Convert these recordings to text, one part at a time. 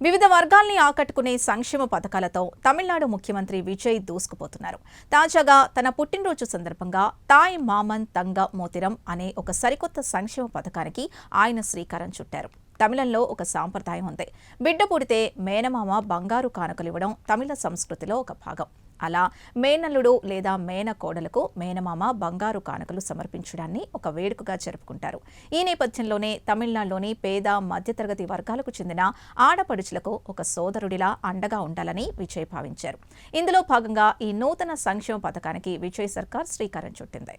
వివిధ వర్గాల్ని ఆకట్టుకునే సంక్షేమ పథకాలతో తమిళనాడు ముఖ్యమంత్రి విజయ్ దూసుకుపోతున్నారు. తాజాగా తన పుట్టినరోజు సందర్భంగా తాయ్ మామన్ తంగ మోతిరం అనే ఒక సరికొత్త సంక్షేమ పథకానికి ఆయన శ్రీకారం చుట్టారు. తమిళంలో ఒక సాంప్రదాయం ఉంది. బిడ్డ పుడితే మేనమామ బంగారు కానుకలివ్వడం తమిళ సంస్కృతిలో ఒక భాగం. అలా మేనల్లుడు లేదా మేనకోడలకు మేనమామ బంగారు కానుకలు సమర్పించడాన్ని ఒక వేడుకగా జరుపుకుంటారు. ఈ నేపథ్యంలోనే తమిళనాడులోని పేద మధ్యతరగతి వర్గాలకు చెందిన ఆడపడుచులకు ఒక సోదరుడిలా అండగా ఉండాలని విజయ్ భావించారు. ఇందులో భాగంగా ఈ నూతన సంక్షేమ పథకానికి విజయ్ సర్కార్ శ్రీకారం చుట్టింది.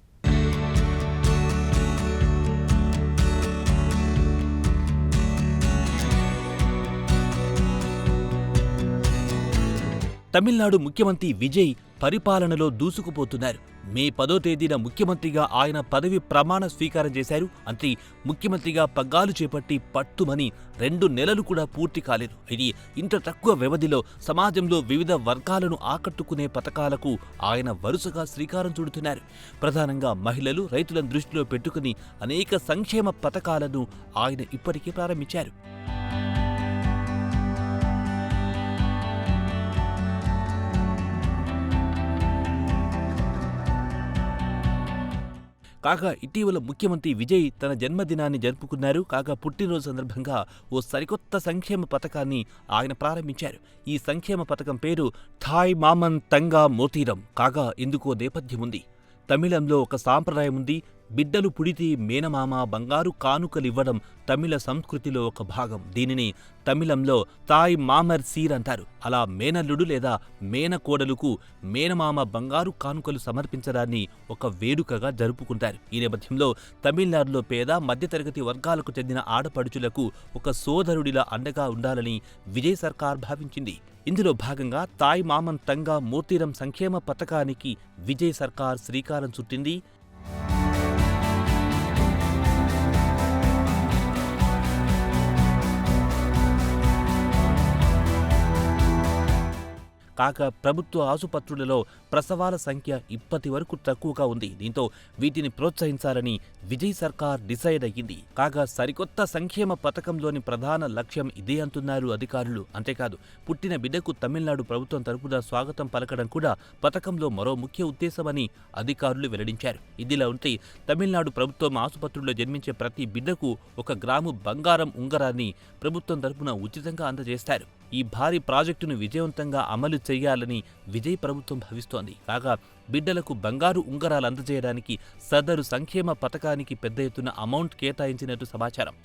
తమిళనాడు ముఖ్యమంత్రి విజయ్ పరిపాలనలో దూసుకుపోతున్నారు. మే 10వ తేదీన ముఖ్యమంత్రిగా ఆయన పదవి ప్రమాణ స్వీకారం చేశారు. అంతే, ముఖ్యమంత్రిగా పగ్గాలు చేపట్టి పట్టుమని 2 నెలలు కూడా పూర్తి కాలేదు. ఇది ఇంత తక్కువ వ్యవధిలో సమాజంలో వివిధ వర్గాలను ఆకట్టుకునే పథకాలకు ఆయన వరుసగా శ్రీకారం చుడుతున్నారు. ప్రధానంగా మహిళలు, రైతులను దృష్టిలో పెట్టుకుని అనేక సంక్షేమ పథకాలను ఆయన ఇప్పటికే ప్రారంభించారు. కాగా ఇటీవల ముఖ్యమంత్రి విజయ్ తన జన్మదినాన్ని జరుపుకున్నారు. కాగా పుట్టినరోజు సందర్భంగా ఓ సరికొత్త సంక్షేమ పథకాన్ని ఆయన ప్రారంభించారు. ఈ సంక్షేమ పథకం పేరు థాయ్ మామన్ తంగా మోతిరం. కాగా ఇందుకో నేపథ్యం ఉంది. తమిళంలో ఒక సాంప్రదాయం ఉంది. బిడ్డలు పుడితే మేనమామ బంగారు కానుకలివ్వడం తమిళ సంస్కృతిలో ఒక భాగం. దీనిని తమిళంలో తాయ్ మామర్ సీర్ అంటారు. అలా మేనల్లుడు లేదా మేనకోడలుకు మేనమామ బంగారు కానుకలు సమర్పించడాన్ని ఒక వేడుకగా జరుపుకుంటారు. ఈ నేపథ్యంలో తమిళనాడులో పేద మధ్యతరగతి వర్గాలకు చెందిన ఆడపడుచులకు ఒక సోదరుడిలా అండగా ఉండాలని విజయ్ సర్కార్ భావించింది. ఇందులో భాగంగా తాయ్ మామన్ తంగా మోతిరం సంక్షేమ పథకానికి విజయ్ సర్కార్ శ్రీకారం చుట్టింది. కాగా ప్రభుత్వ ఆసుపత్రులలో ప్రసవాల సంఖ్య ఇప్పటి వరకు తక్కువగా ఉంది. దీంతో వీటిని ప్రోత్సహించాలని విజయ్ సర్కార్ డిసైడ్ అయ్యింది. కాగా సరికొత్త సంక్షేమ పథకంలోని ప్రధాన లక్ష్యం ఇదే అంటున్నారు అధికారులు. అంతేకాదు, పుట్టిన బిడ్డకు తమిళనాడు ప్రభుత్వం తరపున స్వాగతం పలకడం కూడా పథకంలో మరో ముఖ్య ఉద్దేశమని అధికారులు వెల్లడించారు. ఇదిలా ఉంటే తమిళనాడు ప్రభుత్వం ఆసుపత్రుల్లో జన్మించే ప్రతి బిడ్డకు 1 గ్రాము బంగారం ఉంగరాన్ని ప్రభుత్వం తరపున ఉచితంగా అందజేస్తారు. ఈ భారీ ప్రాజెక్టును విజయవంతంగా అమలు చేయాలని విజయ్ ప్రభుత్వం భావిస్తోంది. కాగా బిడ్డలకు బంగారు ఉంగరాలు అందజేయడానికి సదరు సంక్షేమ పథకానికి పెద్ద ఎత్తున అమౌంట్ కేటాయించినట్టు సమాచారం.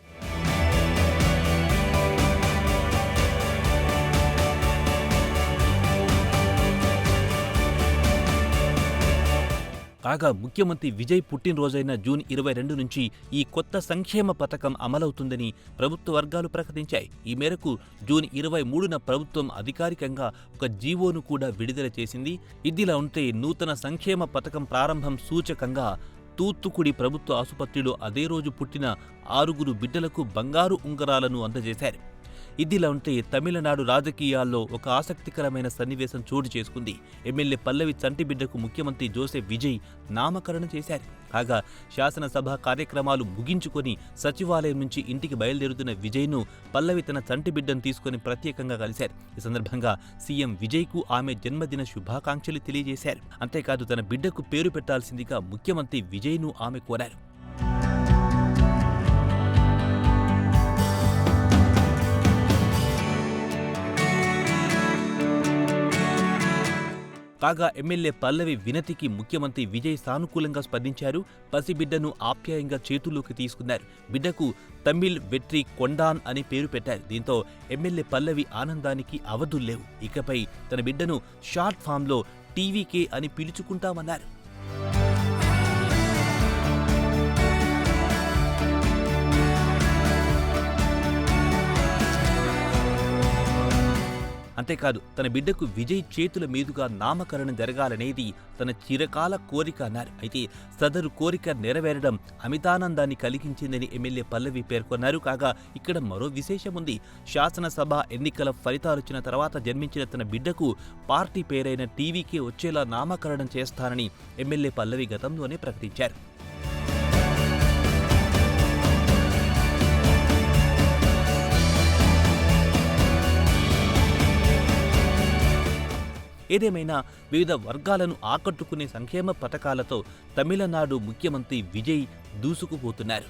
కాగా ముఖ్యమంత్రి విజయ్ పుట్టినరోజైన జూన్ 22 నుంచి ఈ కొత్త సంక్షేమ పథకం అమలవుతుందని ప్రభుత్వ వర్గాలు ప్రకటించాయి. ఈ మేరకు జూన్ 23న ప్రభుత్వం అధికారికంగా ఒక జీవోను కూడా విడుదల చేసింది. ఇదిలా ఉంటే నూతన సంక్షేమ పథకం ప్రారంభం సూచకంగా తూత్తుకుడి ప్రభుత్వ ఆసుపత్రిలో అదే రోజు పుట్టిన 6 బిడ్డలకు బంగారు ఉంగరాలను అందజేశారు. ఇదిలా ఉంటే తమిళనాడు రాజకీయాల్లో ఒక ఆసక్తికరమైన సన్నివేశం చోటు చేసుకుంది. ఎమ్మెల్యే పల్లవి చంటి బిడ్డకు ముఖ్యమంత్రి జోసెఫ్ విజయ్ నామకరణం చేశారు. కాగా శాసనసభ కార్యక్రమాలు ముగించుకొని సచివాలయం నుంచి ఇంటికి బయలుదేరుతున్న విజయ్ను పల్లవి తన చంటి బిడ్డను తీసుకుని ప్రత్యేకంగా కలిశారు. ఈ సందర్భంగా సీఎం విజయ్కు ఆమె జన్మదిన శుభాకాంక్షలు తెలియజేశారు. అంతేకాదు, తన బిడ్డకు పేరు పెట్టాల్సిందిగా ముఖ్యమంత్రి విజయ్ను ఆమె కోరారు. కాగా ఎమ్మెల్యే పల్లవి వినతికి ముఖ్యమంత్రి విజయ్ సానుకూలంగా స్పందించారు. పసిబిడ్డను ఆప్యాయంగా చేతుల్లోకి తీసుకున్నారు. బిడ్డకు తమిళ్ వెట్రి కొండాన్ అని పేరు పెట్టారు. దీంతో ఎమ్మెల్యే పల్లవి ఆనందానికి అవధుల్లేవు. ఇకపై తన బిడ్డను షార్ట్ ఫామ్లో టీవీకే అని పిలుచుకుంటామన్నారు. అంతేకాదు, తన బిడ్డకు విజయ్ చేతుల మీదుగా నామకరణం జరగాలనేది తన చిరకాల కోరిక అన్నారు. అయితే సదరు కోరిక నెరవేరడం అమితానందాన్ని కలిగించిందని ఎమ్మెల్యే పల్లవి పేర్కొన్నారు. కాగా ఇక్కడ మరో విశేషముంది. శాసనసభ ఎన్నికల ఫలితాలొచ్చిన తర్వాత జన్మించిన తన బిడ్డకు పార్టీ పేరైన టీవీకే వచ్చేలా నామకరణం చేస్తానని ఎమ్మెల్యే పల్లవి గతంలోనే ప్రకటించారు. ఏదేమైనా వివిధ వర్గాలను ఆకట్టుకునే సంక్షేమ పథకాలతో తమిళనాడు ముఖ్యమంత్రి విజయ్ దూసుకుపోతున్నారు.